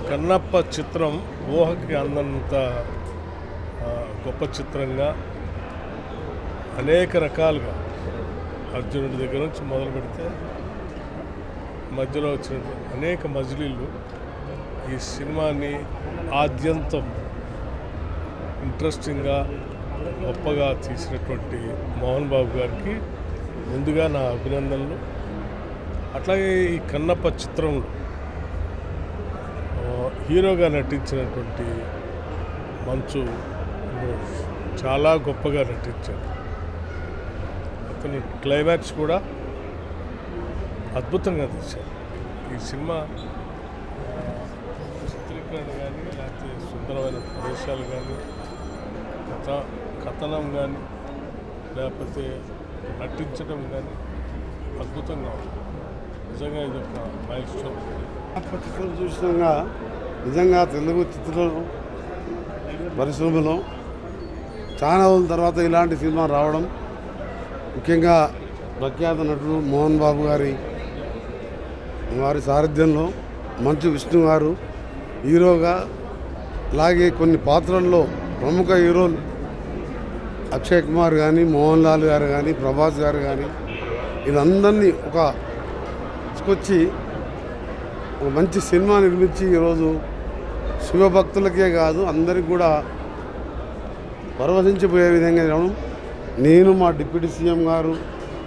కన్నప్ప చిత్రం ఊహకి అందంత గొప్ప చిత్రంగా అనేక రకాలుగా అర్జునుడి దగ్గర నుంచి మొదలు పెడితే మధ్యలో వచ్చిన అనేక మజిలీలు ఈ సినిమాని ఆద్యంతం ఇంట్రెస్టింగ్గా గొప్పగా తీసినటువంటి మోహన్ బాబు గారికి ముందుగా నా అభినందనలు. అట్లాగే ఈ కన్నప్ప చిత్రంలో హీరోగా నటించినటువంటి మంచు చాలా గొప్పగా నటించాడు. అతని క్లైమాక్స్ కూడా అద్భుతంగా తీశాడు. ఈ సినిమా చిత్రీకరణ కానీ లేకపోతే సుందరమైన ప్రదేశాలు కానీ కథనం కానీ లేకపోతే నటించడం కానీ అద్భుతంగా ఉంది. నిజంగా ఇది ఒక మైల్ స్టోన్. చిత్రం చూసినాక నిజంగా తెలుగు చిత్ర పరిశ్రమలో చాలా రోజుల తర్వాత ఇలాంటి సినిమా రావడం, ముఖ్యంగా ప్రఖ్యాత నటుడు మోహన్ బాబు వారి సారథ్యంలో మంచు విష్ణు గారు హీరోగా, అలాగే కొన్ని పాత్రల్లో ప్రముఖ హీరోలు అక్షయ్ కుమార్ కానీ, మోహన్ లాల్ గారు కానీ, ప్రభాస్ గారు కానీ, వీళ్ళందరినీ తీసుకొచ్చి ఒక మంచి సినిమా నిర్మించి ఈరోజు శివభక్తులకే కాదు అందరికి కూడా పరవశించిపోయే విధంగా రావడం, నేను మా డిప్యూటీ సీఎం గారు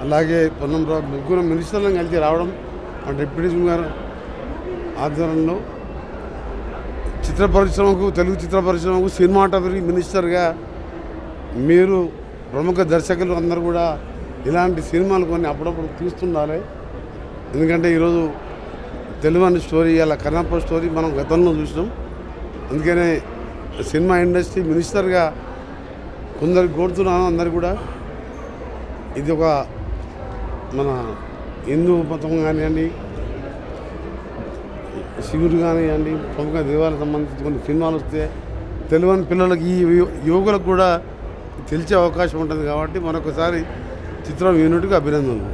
అలాగే పొన్నంరావు ముగ్గురు మినిస్టర్లను కలిసి రావడం, మా డిప్యూటీ సీఎం గారు ఆధ్వర్యంలో చిత్ర పరిశ్రమకు, తెలుగు చిత్ర పరిశ్రమకు సినిమాటోగ్రఫీ మినిస్టర్గా మీరు ప్రముఖ దర్శకులు అందరూ కూడా ఇలాంటి సినిమాలు కొన్ని అప్పుడప్పుడు తీస్తుండాలి. ఎందుకంటే ఈరోజు తెలుగు అనే స్టోరీ, అలా కన్నప్ప స్టోరీ మనం గతంలో చూసినాం. అందుకనే సినిమా ఇండస్ట్రీ మినిస్టర్గా కొందరికి కోరుతున్నాను, అందరు కూడా ఇది ఒక మన హిందూ మతం కానివ్వండి, శివుడు కానివ్వండి, ప్రముఖ దేవాలకు సంబంధించి కొన్ని సినిమాలు వస్తే తెలుగు పిల్లలకి, ఈ యువకులకు కూడా తెలిసే అవకాశం ఉంటుంది. కాబట్టి మరొకసారి చిత్రం యూనిట్కి అభినందనలు.